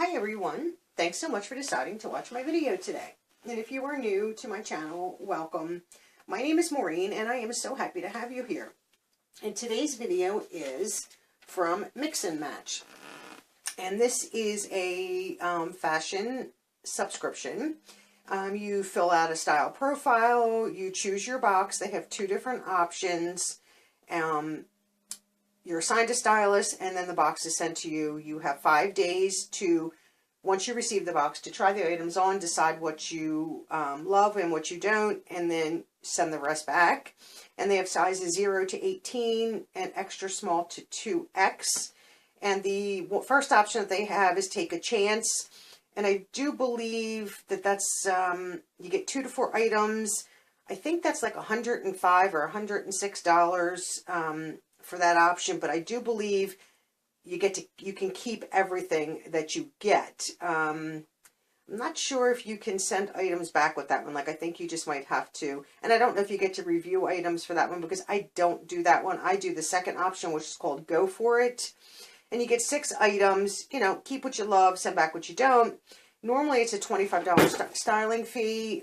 Hi everyone, thanks so much for deciding to watch my video today. And if you are new to my channel, welcome. My name is Maureen and I am so happy to have you here. And today's video is from Mix and Match. And this is a fashion subscription. You fill out a style profile, you choose your box. They have two different options. You're assigned a stylist, and then the box is sent to you. You have 5 days to, once you receive the box, to try the items on, decide what you love and what you don't, and then send the rest back. And they have sizes 0 to 18 and extra small to 2X. And the first option that they have is take a chance. And I do believe that that's, you get 2 to 4 items. I think that's like $105 or $106 for that option, but I do believe you can keep everything that you get. I'm not sure if you can send items back with that one. Like, I think you just might have to. And I don't know if you get to review items for that one, because I don't do that one. I do the second option, which is called Go For It. And you get 6 items, you know, keep what you love, send back what you don't. Normally it's a $25 styling fee,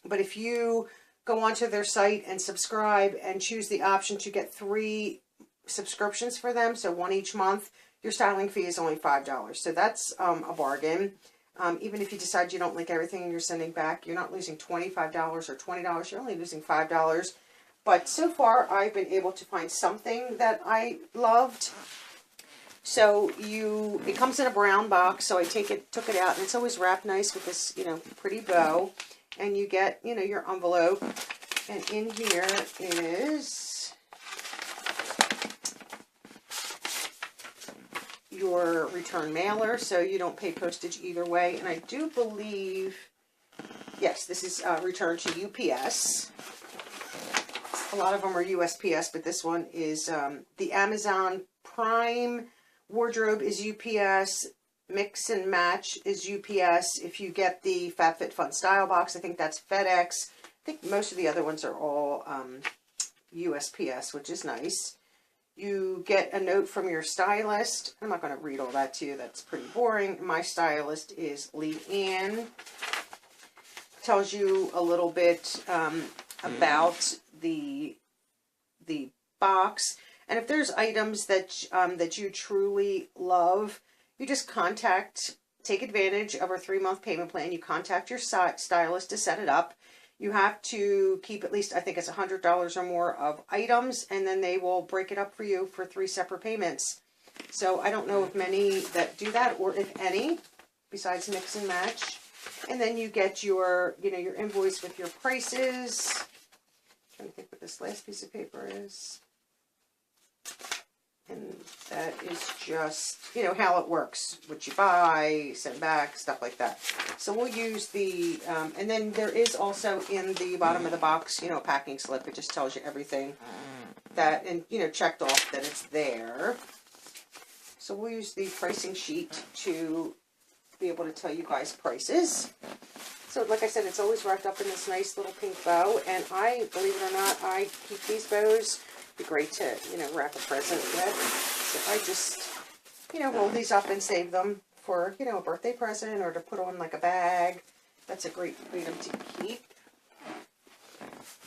but if you go onto their site and subscribe and choose the option to get 3 subscriptions for them, so 1 each month, your styling fee is only $5. So that's a bargain. Even if you decide you don't like everything and you're sending back, you're not losing $25 or $20, you're only losing $5. But so far I've been able to find something that I loved. So it comes in a brown box, so I took it out, and it's always wrapped nice with this, you know, pretty bow. And you get, you know, your envelope, and in here is your return mailer, so you don't pay postage either way. And I do believe, yes, this is returned to UPS. A lot of them are USPS, but this one is the Amazon Prime wardrobe is UPS. Mix and Match is UPS. If you get the FabFitFun Style box, I think that's FedEx. I think most of the other ones are all USPS, which is nice. You get a note from your stylist. I'm not going to read all that to you. That's pretty boring. My stylist is Leanne. Tells you a little bit about the box. And if there's items that that you truly love, you just take advantage of our 3-month payment plan. You contact your stylist to set it up. You have to keep at least, I think it's $100 or more of items, and then they will break it up for you for 3 separate payments. So I don't know if many that do that, or if any, besides Mix and Match. And then you get your, you know, your invoice with your prices. I'm trying to think what this last piece of paper is. And that is just, you know, how it works. What you buy, send back, stuff like that. So we'll use the, and then there is also in the bottom of the box, you know, a packing slip. It just tells you everything that, and, you know, checked off that it's there. So we'll use the pricing sheet to be able to tell you guys prices. So like I said, it's always wrapped up in this nice little pink bow. And I, believe it or not, I keep these bows. Be great to, you know, wrap a present with. So I just, you know, roll these up and save them for, you know, a birthday present, or to put on like a bag. That's a great item to keep.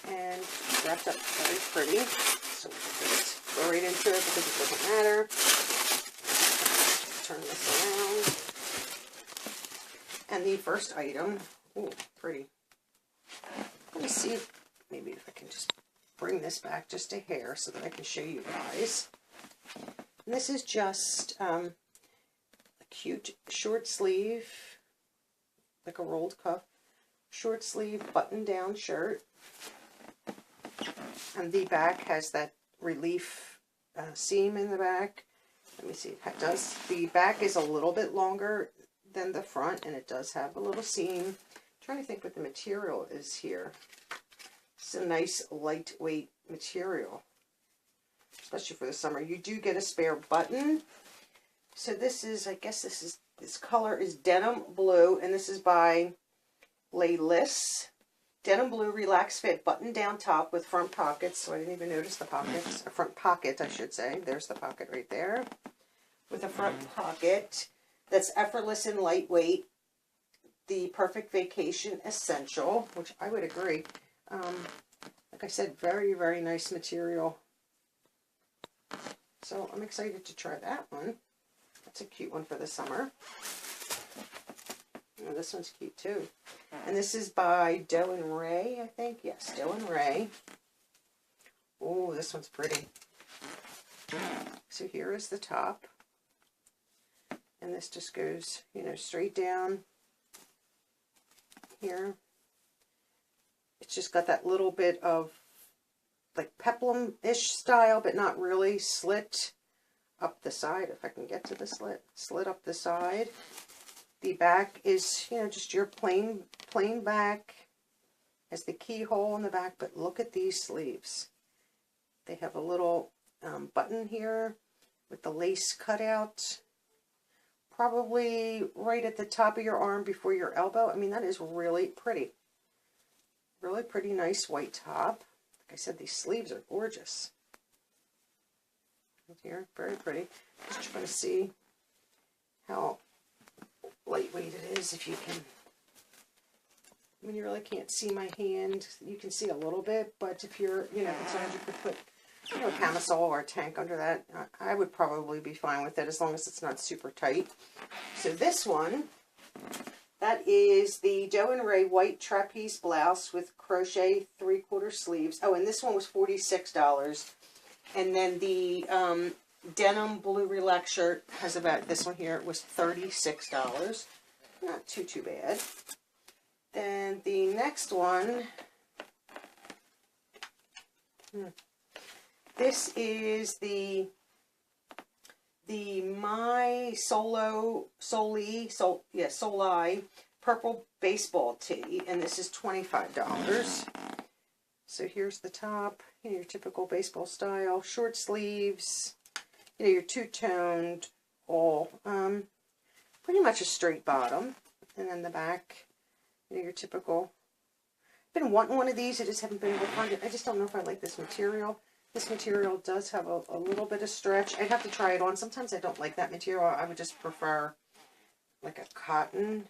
And wrapped up very pretty. So we'll just go right into it because it doesn't matter. Turn this around. And the first item, ooh, pretty. Let me see, maybe if I can just bring this back just a hair so that I can show you guys. And this is just a cute short sleeve, like a rolled cuff, short sleeve button down shirt. And the back has that relief seam in the back. Let me see, it does. The back is a little bit longer than the front, and it does have a little seam. I'm trying to think what the material is here. It's a nice lightweight material, especially for the summer. You do get a spare button. So this is, I guess this color is Denim Blue, and this is by Stylist. Denim Blue Relaxed Fit button down top with front pockets. So I didn't even notice the pockets. A front pocket, I should say. There's the pocket right there. With a front pocket. that's effortless and lightweight. The perfect vacation essential, which I would agree. Like I said, very, very nice material. So I'm excited to try that one. That's a cute one for the summer. Oh, this one's cute too. And this is by Doe and Ray, I think. Yes, Doe and Ray. Oh, this one's pretty. So here is the top. And this just goes, you know, straight down here. It's just got that little bit of like peplum-ish style, but not really. Slit up the side, if I can get to the slit. Slit up the side. The back is, you know, just your plain back. Has the keyhole in the back, but look at these sleeves. They have a little button here with the lace cut out. Probably right at the top of your arm before your elbow. I mean, that is really pretty. Really pretty nice white top. Like I said, these sleeves are gorgeous. Right here, very pretty. Just trying to see how lightweight it is, if you can. I mean, you really can't see my hand. You can see a little bit, but if you're, you know, concerned, you could put, you know, a camisole or a tank under that. I would probably be fine with it as long as it's not super tight. So this one, that is the Doe and Ray white trapeze blouse with crochet 3/4 sleeves. Oh, and this one was $46. And then the denim blue relax shirt has about, this one here was $36. Not too bad. Then the next one, this is the My Soli purple baseball tee, and this is $25. So here's the top, you know, your typical baseball style, short sleeves, you know, your two-toned, all, pretty much a straight bottom, and then the back, you know, your typical. I've been wanting one of these, I just haven't been able to find it. I just don't know if I like this material. This material does have a little bit of stretch. I'd have to try it on. Sometimes I don't like that material. I would just prefer like a cotton.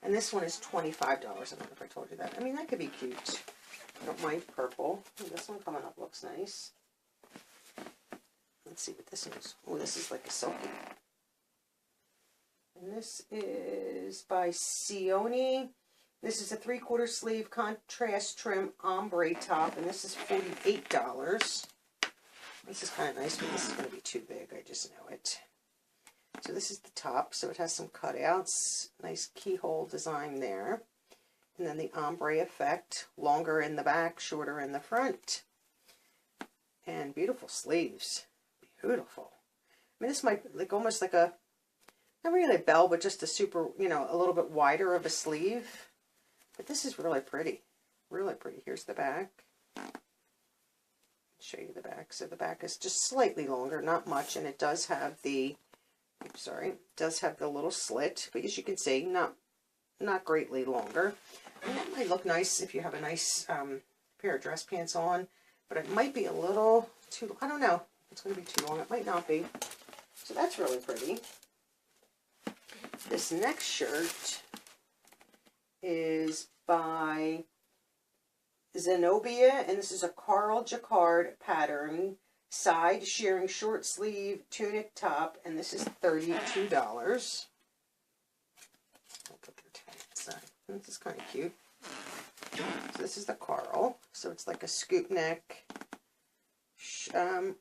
And this one is $25. I don't know if I told you that. I mean, that could be cute. I don't mind purple. And this one coming up looks nice. Let's see what this is. Oh, this is like a silky. And this is by Sioni. This is a 3/4 sleeve contrast trim ombre top, and this is $48. This is kind of nice, but this is going to be too big. I just know it. So this is the top, so it has some cutouts. Nice keyhole design there. And then the ombre effect, longer in the back, shorter in the front. And beautiful sleeves. Beautiful. I mean, this might like almost like a, not really a bell, but just a super, you know, a little bit wider of a sleeve. But this is really pretty. Really pretty. Here's the back. Show you the back. So the back is just slightly longer, not much, and it does have the, oops, sorry, does have the little slit, but as you can see, not greatly longer. And that might look nice if you have a nice pair of dress pants on, but it might be a little too, I don't know. It's going to be too long. It might not be. So that's really pretty. This next shirt is by Zenobia, and this is a Carl Jacquard pattern, side shearing short sleeve tunic top, and this is $32. I'll put the tag aside. This is kind of cute. So this is the Carl. So it's like a scoop neck,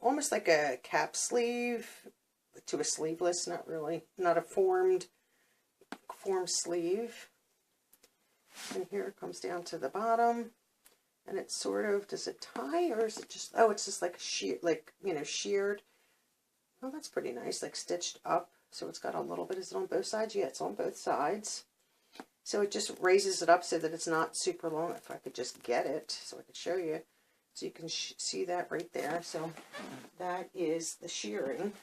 almost like a cap sleeve to a sleeveless, not really, not a formed sleeve. And here it comes down to the bottom, and it's sort of, does it tie, or is it just, oh, it's just like sheer, like, you know, sheared. Oh, that's pretty nice, like stitched up. So it's got a little bit, is it on both sides? Yeah, it's on both sides. So it just raises it up so that it's not super long. If I could just get it so I could show you. So you can see that right there. So that is the shearing.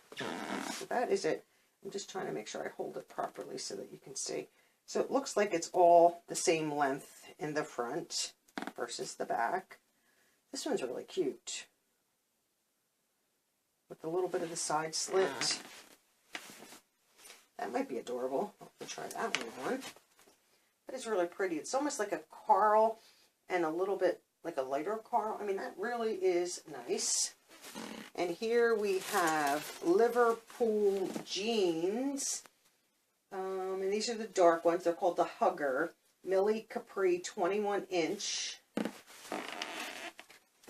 So that is it. I'm just trying to make sure I hold it properly so that you can see. So it looks like it's all the same length in the front versus the back. This one's really cute, with a little bit of the side slit. That might be adorable. I'll try that one on. That is really pretty. It's almost like a coral and a little bit like a lighter coral. I mean, that really is nice. And here we have Liverpool jeans. And these are the dark ones. They're called the Hugger. Millie Capri 21 inch.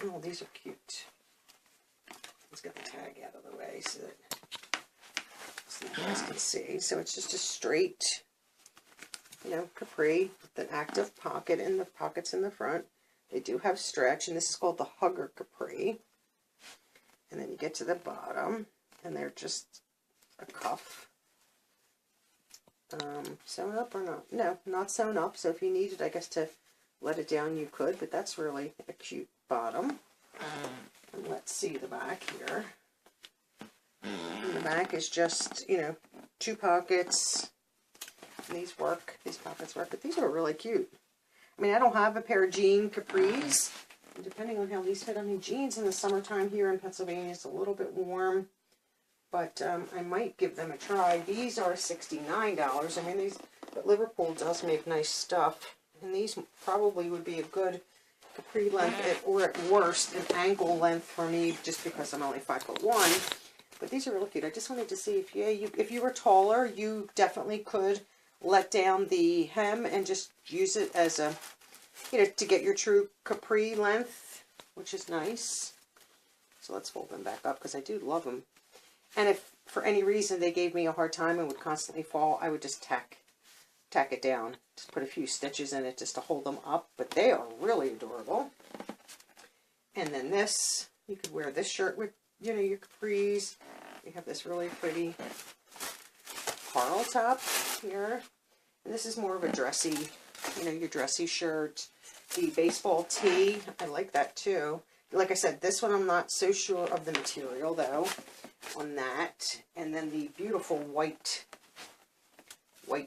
Oh, these are cute. Let's get the tag out of the way so that you guys can see. So it's just a straight, you know, capri with an active pocket in the pockets in the front. They do have stretch, and this is called the Hugger Capri. And then you get to the bottom, and they're just a cuff. Sewn up or not? No, not sewn up. So if you needed, I guess, to let it down, you could. But that's really a cute bottom. And let's see the back here. And the back is just, you know, 2 pockets. And these work. These pockets work. But these are really cute. I mean, I don't have a pair of jean capris. And depending on how these fit, I mean, jeans in the summertime here in Pennsylvania is a little bit warm. But I might give them a try. These are $69. I mean, but Liverpool does make nice stuff. And these probably would be a good capri length, or at worst, an ankle length for me, just because I'm only 5'1". But these are really cute. I just wanted to see if you were taller, you definitely could let down the hem and just use it as a, you know, to get your true capri length, which is nice. So let's fold them back up because I do love them. And if for any reason they gave me a hard time and would constantly fall, I would just tack it down. Just put a few stitches in it just to hold them up. But they are really adorable. And then this, you could wear this shirt with, you know, your capris. You have this really pretty coral top here. And this is more of a dressy, you know, your dressy shirt. The baseball tee, I like that too. Like I said, this one I'm not so sure of the material though on that. And then the beautiful white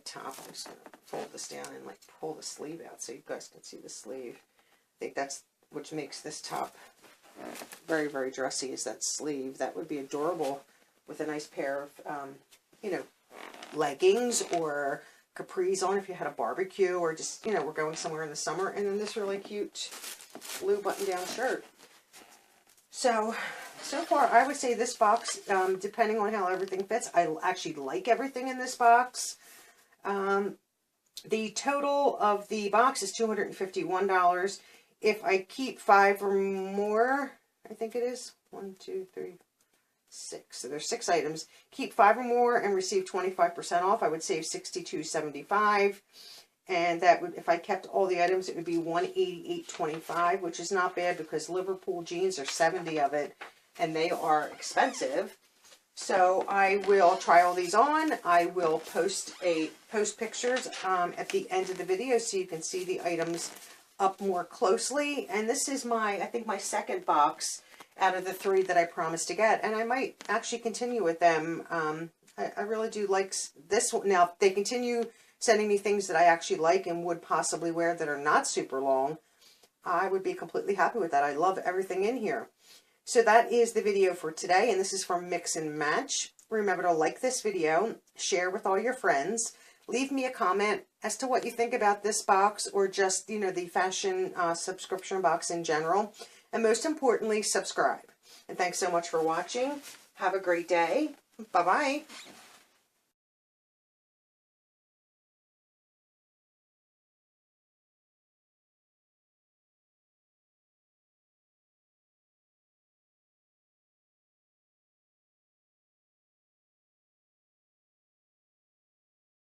top. I'm just going to fold this down and like pull the sleeve out so you guys can see the sleeve. I think that's what makes this top very, very dressy, is that sleeve. That would be adorable with a nice pair of, you know, leggings or capris on if you had a barbecue, or just, you know, we're going somewhere in the summer. And then this really cute blue button-down shirt. So far, I would say this box, depending on how everything fits, I actually like everything in this box. The total of the box is $251. If I keep 5 or more, I think it is 1, 2, 3, 6. So there's 6 items. Keep 5 or more and receive 25% off. I would save $62.75. And that would, if I kept all the items, it would be $188.25, which is not bad because Liverpool jeans are 70 of it, and they are expensive. So I will try all these on. I will post pictures at the end of the video so you can see the items up more closely. And this is I think my second box out of the 3 that I promised to get. And I might actually continue with them. I really do like this one. Now, if they continue sending me things that I actually like and would possibly wear that are not super long, I would be completely happy with that. I love everything in here. So that is the video for today, and this is from Mix and Match. Remember to like this video, share with all your friends, leave me a comment as to what you think about this box, or just, you know, the fashion subscription box in general. And most importantly, subscribe. And thanks so much for watching. Have a great day. Bye-bye.